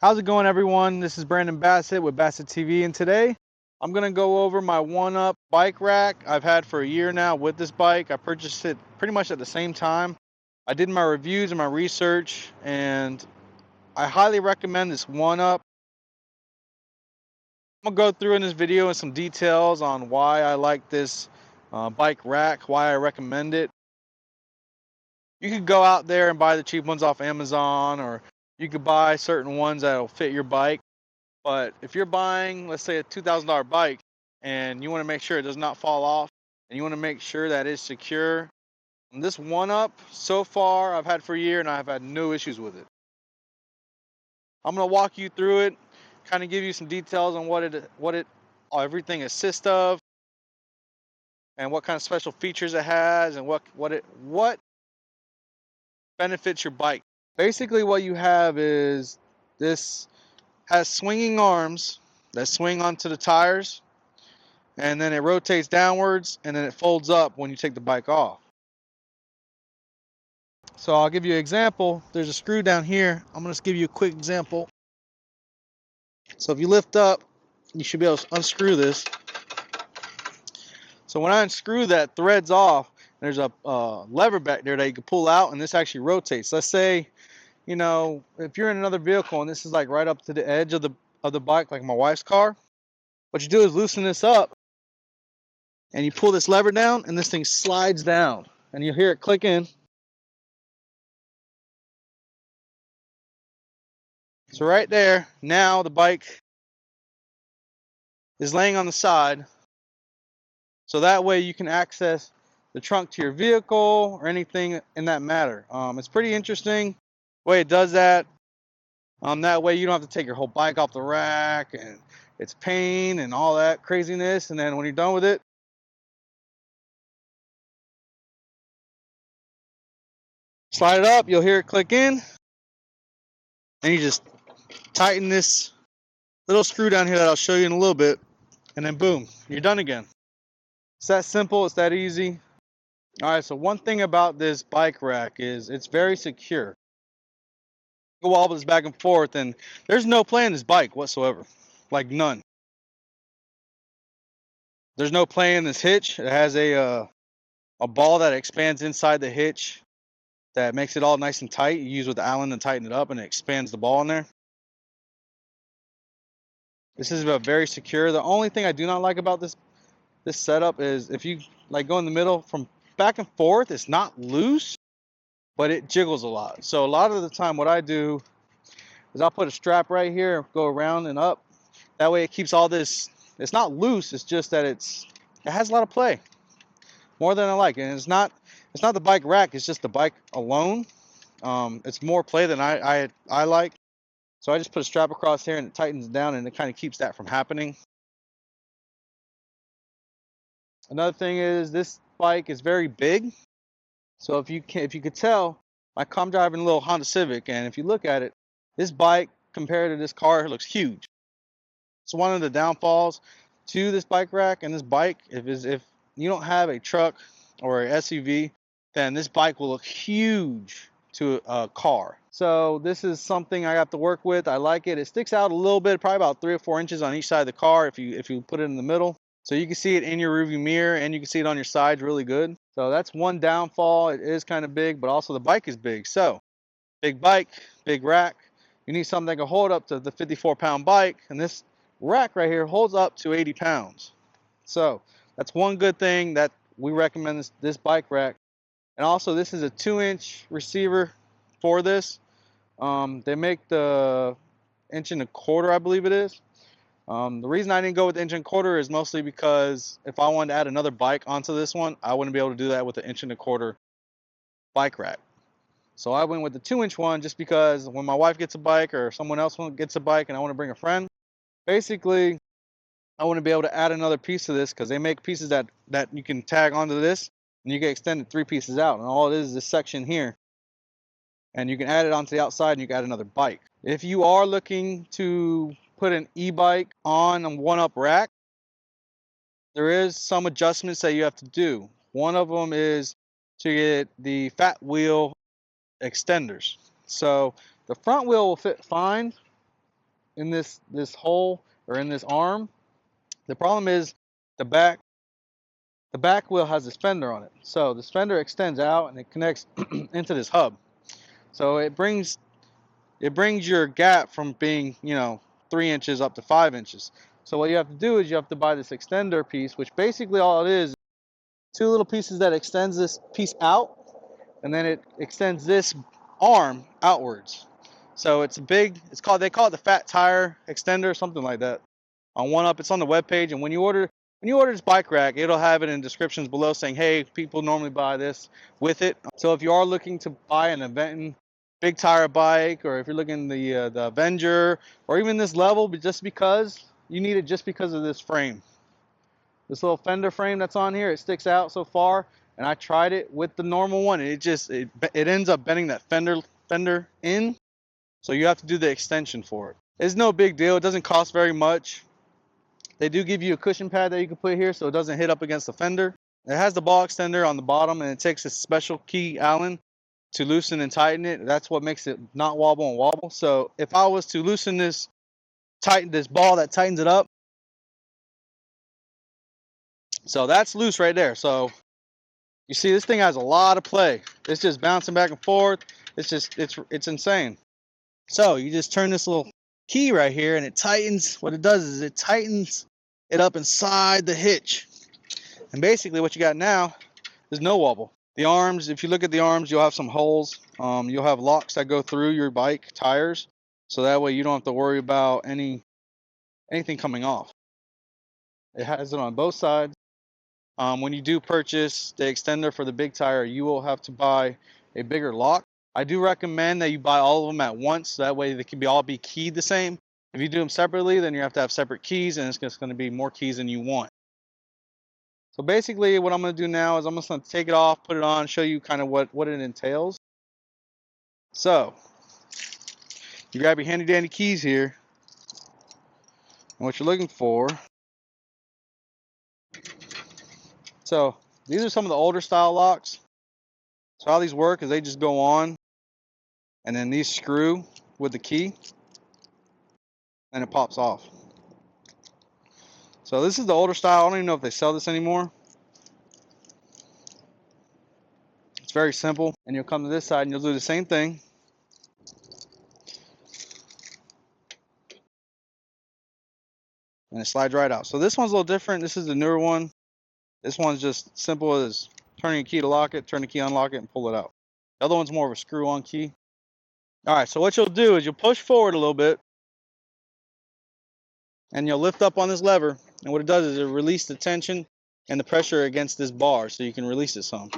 How's it going, everyone? This is Brandon Bassett with Bassett TV, and today I'm going to go over my one-up bike rack I've had for a year now with this bike. I purchased it pretty much at the same time. I did my reviews and my research, and I highly recommend this one-up. I'm going to go through in this video in some details on why I like this bike rack, why I recommend it. You could go out there and buy the cheap ones off Amazon, or you could buy certain ones that'll fit your bike. But if you're buying, let's say, a $2,000 bike and you want to make sure it does not fall off and you want to make sure that it's secure, this one-up so far I've had for a year and I've had no issues with it. I'm going to walk you through it, kind of give you some details on what it everything consists of and what kind of special features it has and what benefits your bike. Basically what you have is this has swinging arms that swing onto the tires, and then it rotates downwards and then it folds up when you take the bike off. So I'll give you an example. There's a screw down here. I'm going to give you a quick example. So if you lift up, you should be able to unscrew this. So when I unscrew that, thread's off. There's a lever back there that you can pull out, and this actually rotates. Let's say, you know, if you're in another vehicle and this is like right up to the edge of the bike, like my wife's car, what you do is loosen this up and you pull this lever down and this thing slides down and you'll hear it click in. So right there, now the bike is laying on the side, so that way you can access the trunk to your vehicle or anything in that matter. It's pretty interesting the way it does that. That way you don't have to take your whole bike off the rack and it's pain and all that craziness, and then when you're done with it, slide it up, you'll hear it click in, and you just tighten this little screw down here that I'll show you in a little bit, and then boom, you're done again. It's that simple, it's that easy. All right, so one thing about this bike rack is it's very secure. You wobble this back and forth, and there's no play in this bike whatsoever, like none. There's no play in this hitch. It has a ball that expands inside the hitch that makes it all nice and tight. You use with the Allen to tighten it up, and it expands the ball in there. This is very secure. The only thing I do not like about this setup is if you like go in the middle from back and forth, it's not loose, but it jiggles a lot. So a lot of the time what I do is I'll put a strap right here, go around and up. That way it keeps all this, it's not loose, it's just that it has a lot of play. More than I like. And it's not the bike rack, it's just the bike alone. It's more play than I like. So I just put a strap across here and it tightens down and it kind of keeps that from happening. Another thing is this bike is very big. So if you could tell, I'm driving a little Honda Civic, and if you look at it, this bike compared to this car looks huge. So one of the downfalls to this bike rack and this bike, if you don't have a truck or a SUV, then this bike will look huge to a car. So this is something I have to work with. I like it. It sticks out a little bit, probably about 3 or 4 inches on each side of the car if you put it in the middle. So you can see it in your rearview mirror and you can see it on your sides really good. So that's one downfall. It is kind of big, but also the bike is big. So big bike, big rack. You need something that can hold up to the 54-pound bike, and this rack right here holds up to 80 pounds. So that's one good thing that we recommend this bike rack. And also this is a 2-inch receiver for this. They make the 1.25 inch, I believe it is. The reason I didn't go with the 1.25 inch is mostly because if I wanted to add another bike onto this one, I wouldn't be able to do that with the 1.25 inch bike rack. So I went with the 2-inch one just because when my wife gets a bike or someone else gets a bike and I want to bring a friend, basically I want to be able to add another piece to this because they make pieces that you can tag onto this and you can extend it 3 pieces out. And all it is this section here. And you can add it onto the outside and you can add another bike. If you are looking to put an e-bike on a one-up rack, there is some adjustments that you have to do. One of them is to get the fat wheel extenders. So the front wheel will fit fine in this hole or in this arm. The problem is the back wheel has this fender on it. So this fender extends out and it connects into this hub. So it brings your gap from being, 3 inches up to 5 inches. So what you have to do is you have to buy this extender piece, which basically all it is 2 little pieces that extends this piece out, and then it extends this arm outwards. So it's they call it the fat tire extender, something like that. On OneUp, it's on the webpage, and when you order this bike rack, it'll have it in descriptions below saying, hey, people normally buy this with it. So if you are looking to buy an event big tire bike, or if you're looking the Avenger, or even this level, but just because you need it, just because of this frame, this little fender frame that's on here, it sticks out so far. And I tried it with the normal one, and it ends up bending that fender in. So you have to do the extension for it. It's no big deal. It doesn't cost very much. They do give you a cushion pad that you can put here so it doesn't hit up against the fender. It has the ball extender on the bottom, and it takes a special key Allen to loosen and tighten it. That's what makes it not wobble and wobble. So if I was to loosen tighten this ball that tightens it up, so that's loose right there. So you see, this thing has a lot of play. It's just bouncing back and forth. It's insane. So you just turn this little key right here, and it tightens. What it does is it tightens it up inside the hitch. And basically what you got now is no wobble. The arms, if you look at the arms, you'll have some holes. You'll have locks that go through your bike tires. So that way you don't have to worry about anything coming off. It has it on both sides. When you do purchase the extender for the big tire, you will have to buy a bigger lock. I do recommend that you buy all of them at once. So that way they can all be keyed the same. If you do them separately, then you have to have separate keys, and it's just going to be more keys than you want. So basically what I'm going to do now is I'm just going to take it off, put it on, show you kind of what it entails. So you grab your handy dandy keys here, and what you're looking for. So these are some of the older style locks. So how these work is they just go on, and then these screw with the key, and it pops off. So this is the older style. I don't even know if they sell this anymore. It's very simple. And you'll come to this side and you'll do the same thing. And it slides right out. So this one's a little different. This is the newer one. This one's just simple as turning a key to lock it, turn the key, unlock it, and pull it out. The other one's more of a screw-on key. All right, so what you'll do is you'll push forward a little bit, and you'll lift up on this lever. And what it does is it releases the tension and the pressure against this bar, so you can release it some.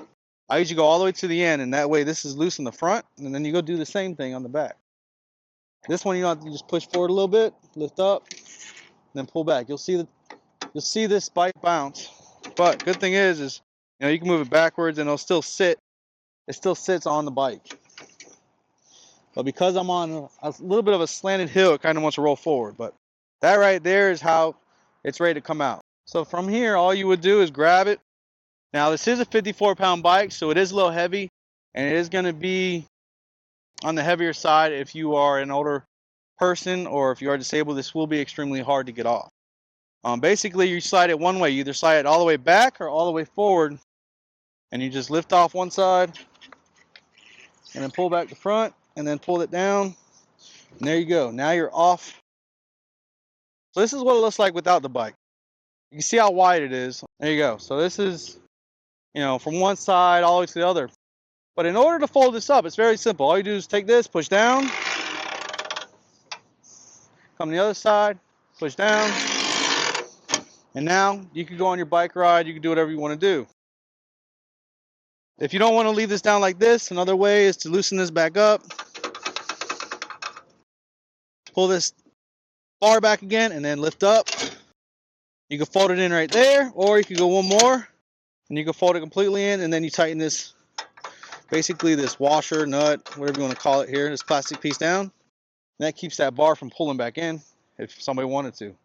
I usually go all the way to the end, and that way this is loose in the front, and then you go do the same thing on the back. This one you don't have to just push forward a little bit, lift up, then pull back. You'll see this bike bounce. But good thing is you can move it backwards and it'll still sit. It still sits on the bike. But because I'm on a little bit of a slanted hill, it kind of wants to roll forward. But that right there is how it's ready to come out. So from here, all you would do is grab it. Now this is a 54-pound bike, so it is a little heavy, and it is going to be on the heavier side if you are an older person or if you are disabled. This will be extremely hard to get off. Basically, you slide it one way. You either slide it all the way back or all the way forward, and you just lift off one side and then pull back the front and then pull it down, and there you go. Now you're off. So this is what it looks like without the bike. You can see how wide it is. There you go. So this is, from one side all the way to the other. But in order to fold this up, it's very simple. All you do is take this, push down, come to the other side, push down, and now you can go on your bike ride. You can do whatever you want to do. If you don't want to leave this down like this, another way is to loosen this back up, pull this bar back again, and then lift up. You can fold it in right there, or you can go one more, and you can fold it completely in, and then you tighten this, basically this washer, nut, whatever you want to call it here, this plastic piece down. And that keeps that bar from pulling back in if somebody wanted to.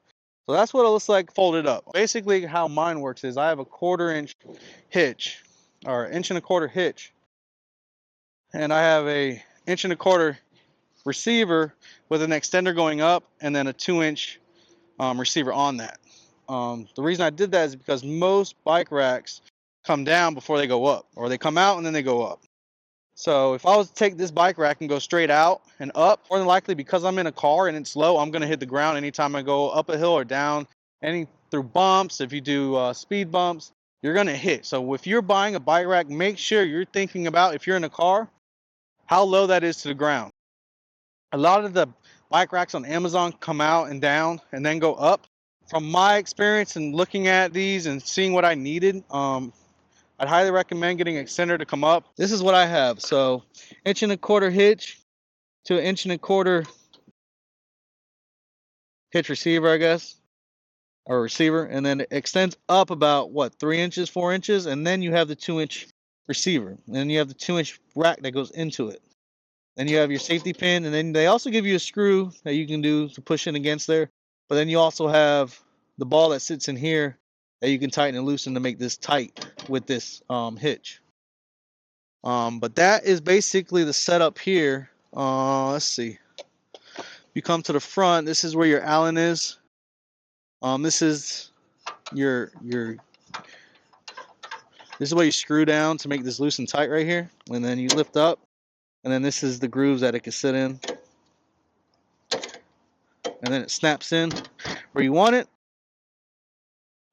So that's what it looks like folded up. Basically how mine works is I have a 1/4 inch hitch, or 1 1/4 inch hitch. And I have a 1.25 receiver with an extender going up, and then a 2-inch receiver on that. The reason I did that is because most bike racks come down before they go up, or they come out and then they go up. So if I was to take this bike rack and go straight out and up, more than likely, because I'm in a car and it's low, I'm going to hit the ground anytime I go up a hill or down, through bumps. If you do speed bumps, you're going to hit. So if you're buying a bike rack, make sure you're thinking about, if you're in a car, how low that is to the ground. A lot of the bike racks on Amazon come out and down and then go up. From my experience and looking at these and seeing what I needed, I'd highly recommend getting an extender to come up. This is what I have. So 1.25 hitch to 1.25 hitch receiver, I guess, or receiver, and then it extends up about what, 3 inches, 4 inches, and then you have the 2-inch receiver, and then you have the 2-inch rack that goes into it. Then you have your safety pin, and then they also give you a screw that you can do to push in against there. But then you also have the ball that sits in here that you can tighten and loosen to make this tight with this hitch. But that is basically the setup here. Let's see. You come to the front. This is where your Allen is. This is your this is what you screw down to make this loose and tight right here, and then you lift up, and then this is the grooves that it can sit in, and then it snaps in where you want it.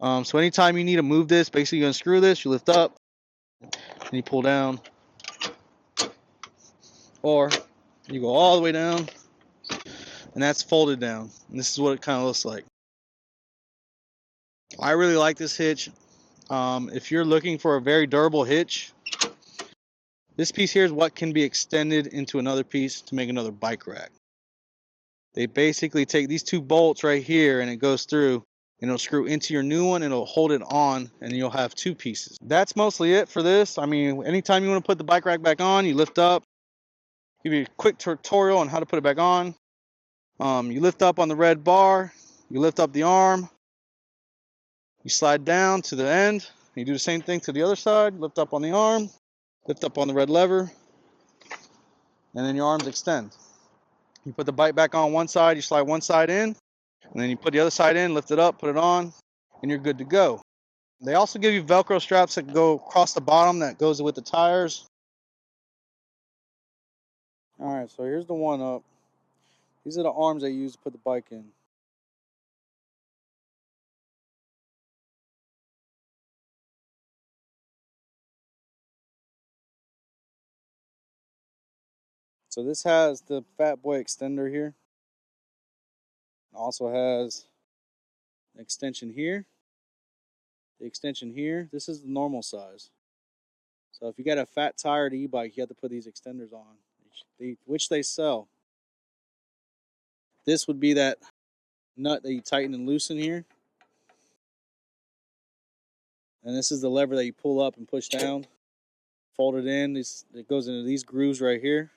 So anytime you need to move this, basically you're gonna screw this, you lift up, and you pull down, or you go all the way down, and that's folded down. And this is what it kind of looks like. I really like this hitch. If you're looking for a very durable hitch, this piece here is what can be extended into another piece to make another bike rack. They basically take these 2 bolts right here, and it goes through, and it'll screw into your new one, and it'll hold it on, and you'll have 2 pieces. That's mostly it for this. I mean, anytime you want to put the bike rack back on, you lift up. Give you a quick tutorial on how to put it back on. You lift up on the red bar, you lift up the arm, you slide down to the end, you do the same thing to the other side, lift up on the arm, lift up on the red lever, and then your arms extend. You put the bike back on one side, you slide one side in, and then you put the other side in, lift it up, put it on, and you're good to go. They also give you Velcro straps that go across the bottom that goes with the tires. Alright, so here's the one up. These are the arms I use to put the bike in. So this has the Fat Boy extender here. It also has an extension here. The extension here. This is the normal size. So if you got a fat tired e-bike, you have to put these extenders on, which they sell. This would be that nut that you tighten and loosen here. And this is the lever that you pull up and push down. Fold it in. It goes into these grooves right here.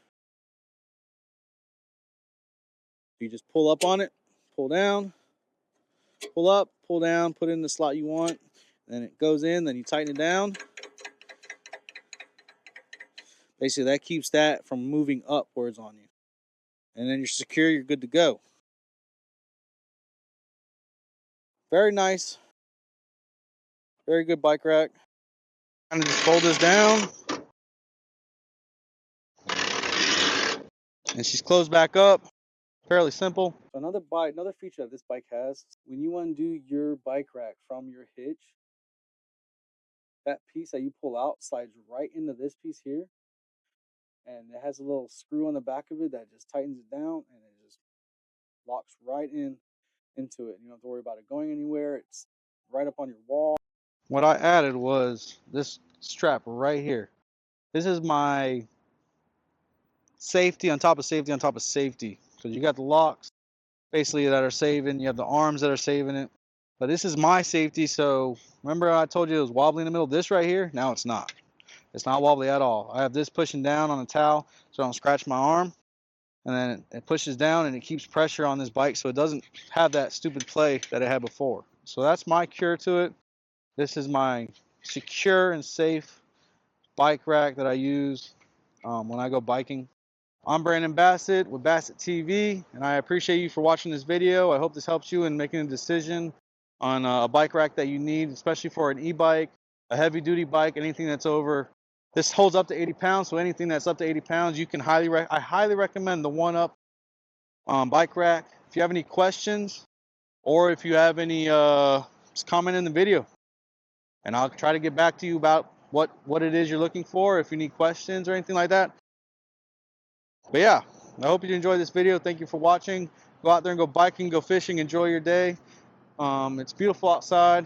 You just pull up on it, pull down, pull up, pull down, put it in the slot you want. Then it goes in, then you tighten it down. Basically, that keeps that from moving upwards on you. And then you're secure, you're good to go. Very nice. Very good bike rack. Kind of just fold this down. And she's closed back up. Fairly simple. So another feature that this bike has, when you undo your bike rack from your hitch, that piece that you pull out slides right into this piece here. And it has a little screw on the back of it that just tightens it down, and it just locks right into it. You don't have to worry about it going anywhere. It's right up on your wall. What I added was this strap right here. This is my safety on top of safety on top of safety. So you got the locks basically that are saving. You have the arms that are saving it. But this is my safety. So remember I told you it was wobbly in the middle? This right here, now it's not. It's not wobbly at all. I have this pushing down on the towel so I don't scratch my arm. And then it pushes down and it keeps pressure on this bike so it doesn't have that stupid play that it had before. So that's my cure to it. This is my secure and safe bike rack that I use when I go biking. I'm Brandon Bassett with Bassett TV, and I appreciate you for watching this video. I hope this helps you in making a decision on a bike rack that you need, especially for an e-bike, a heavy-duty bike, anything that's over. This holds up to 80 pounds, so anything that's up to 80 pounds, you can I highly recommend the One Up bike rack. If you have any questions, or if you have any, just comment in the video, and I'll try to get back to you about what it is you're looking for, if you need questions or anything like that. But yeah, I hope you enjoyed this video. Thank you for watching. Go out there and go biking, go fishing, enjoy your day. It's beautiful outside.